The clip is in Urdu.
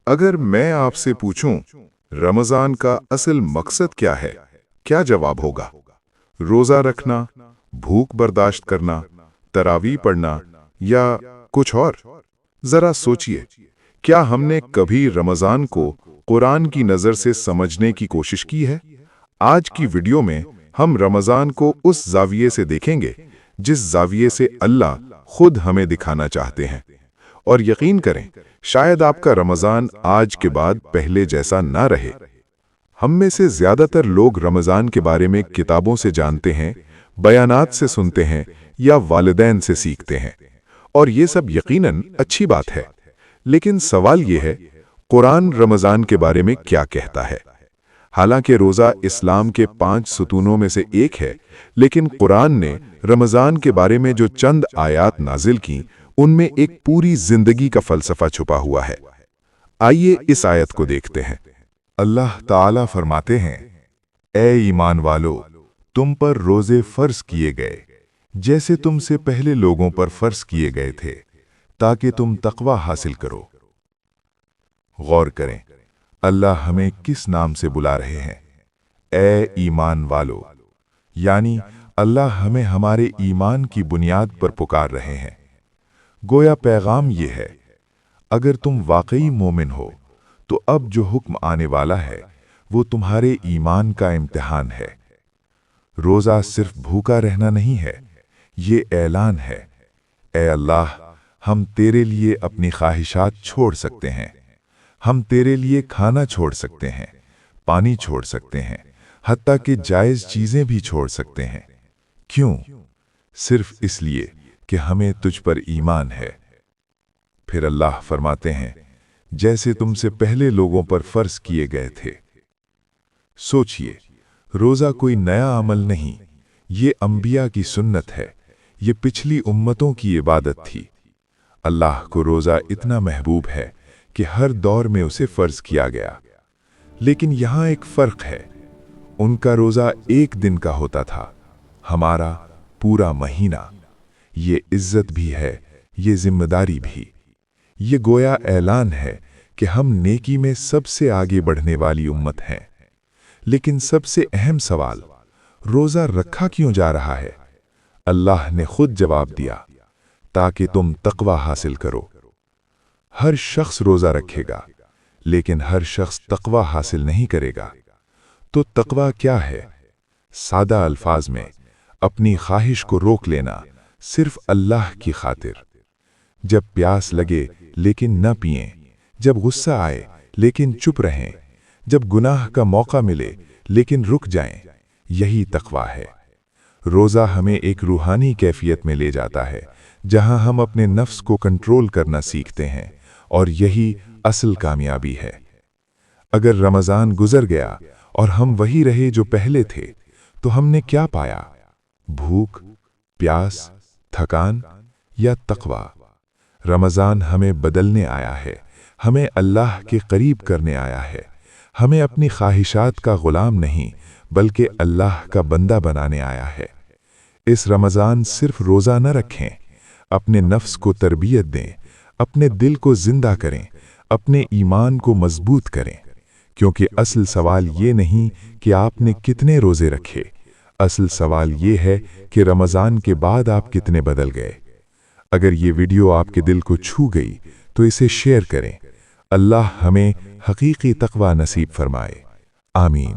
اگر میں آپ سے پوچھوں رمضان کا اصل مقصد کیا ہے، کیا جواب ہوگا؟ روزہ رکھنا، بھوک برداشت کرنا، تراویح پڑھنا یا کچھ اور؟ ذرا سوچئے، کیا ہم نے کبھی رمضان کو قرآن کی نظر سے سمجھنے کی کوشش کی ہے؟ آج کی ویڈیو میں ہم رمضان کو اس زاویے سے دیکھیں گے جس زاویے سے اللہ خود ہمیں دکھانا چاہتے ہیں۔ اور یقین کریں، شاید آپ کا رمضان آج کے بعد پہلے جیسا نہ رہے۔ ہم میں سے زیادہ تر لوگ رمضان کے بارے میں کتابوں سے جانتے ہیں، بیانات سے سنتے ہیں یا والدین سے سیکھتے ہیں، اور یہ سب یقیناً اچھی بات ہے۔ لیکن سوال یہ ہے، قرآن رمضان کے بارے میں کیا کہتا ہے؟ حالانکہ روزہ اسلام کے 5 ستونوں میں سے ایک ہے، لیکن قرآن نے رمضان کے بارے میں جو چند آیات نازل کیں، ان میں ایک پوری زندگی کا فلسفہ چھپا ہوا ہے۔ آئیے اس آیت کو دیکھتے ہیں۔ اللہ تعالیٰ فرماتے ہیں، اے ایمان والو، تم پر روزے فرض کیے گئے جیسے تم سے پہلے لوگوں پر فرض کیے گئے تھے، تاکہ تم تقوی حاصل کرو۔ غور کریں، اللہ ہمیں کس نام سے بلا رہے ہیں؟ اے ایمان والو، یعنی اللہ ہمیں ہمارے ایمان کی بنیاد پر پکار رہے ہیں۔ گویا پیغام یہ ہے، اگر تم واقعی مومن ہو تو اب جو حکم آنے والا ہے وہ تمہارے ایمان کا امتحان ہے۔ روزہ صرف بھوکا رہنا نہیں ہے، یہ اعلان ہے، اے اللہ، ہم تیرے لیے اپنی خواہشات چھوڑ سکتے ہیں، ہم تیرے لیے کھانا چھوڑ سکتے ہیں، پانی چھوڑ سکتے ہیں، حتیٰ کہ جائز چیزیں بھی چھوڑ سکتے ہیں۔ کیوں؟ صرف اس لیے کہ ہمیں تجھ پر ایمان ہے۔ پھر اللہ فرماتے ہیں، جیسے تم سے پہلے لوگوں پر فرض کیے گئے تھے۔ سوچئے، روزہ کوئی نیا عمل نہیں، یہ انبیاء کی سنت ہے، یہ پچھلی امتوں کی عبادت تھی۔ اللہ کو روزہ اتنا محبوب ہے کہ ہر دور میں اسے فرض کیا گیا۔ لیکن یہاں ایک فرق ہے، ان کا روزہ ایک دن کا ہوتا تھا، ہمارا پورا مہینہ۔ یہ عزت بھی ہے، یہ ذمہ داری بھی۔ یہ گویا اعلان ہے کہ ہم نیکی میں سب سے آگے بڑھنے والی امت ہیں۔ لیکن سب سے اہم سوال، روزہ رکھا کیوں جا رہا ہے؟ اللہ نے خود جواب دیا، تاکہ تم تقوی حاصل کرو۔ ہر شخص روزہ رکھے گا، لیکن ہر شخص تقوی حاصل نہیں کرے گا۔ تو تقوی کیا ہے؟ سادہ الفاظ میں، اپنی خواہش کو روک لینا، صرف اللہ کی خاطر۔ جب پیاس لگے لیکن نہ پئیں، جب غصہ آئے لیکن چپ رہیں، جب گناہ کا موقع ملے لیکن رک جائیں، یہی تقوی ہے۔ روزہ ہمیں ایک روحانی کیفیت میں لے جاتا ہے، جہاں ہم اپنے نفس کو کنٹرول کرنا سیکھتے ہیں، اور یہی اصل کامیابی ہے۔ اگر رمضان گزر گیا اور ہم وہی رہے جو پہلے تھے، تو ہم نے کیا پایا؟ بھوک، پیاس، تھکان یا تقوی؟ رمضان ہمیں بدلنے آیا ہے، ہمیں اللہ کے قریب کرنے آیا ہے، ہمیں اپنی خواہشات کا غلام نہیں بلکہ اللہ کا بندہ بنانے آیا ہے۔ اس رمضان صرف روزہ نہ رکھیں، اپنے نفس کو تربیت دیں، اپنے دل کو زندہ کریں، اپنے ایمان کو مضبوط کریں، کیونکہ اصل سوال یہ نہیں کہ آپ نے کتنے روزے رکھے، اصل سوال یہ ہے کہ رمضان کے بعد آپ کتنے بدل گئے۔ اگر یہ ویڈیو آپ کے دل کو چھو گئی تو اسے شیئر کریں۔ اللہ ہمیں حقیقی تقوی نصیب فرمائے۔ آمین۔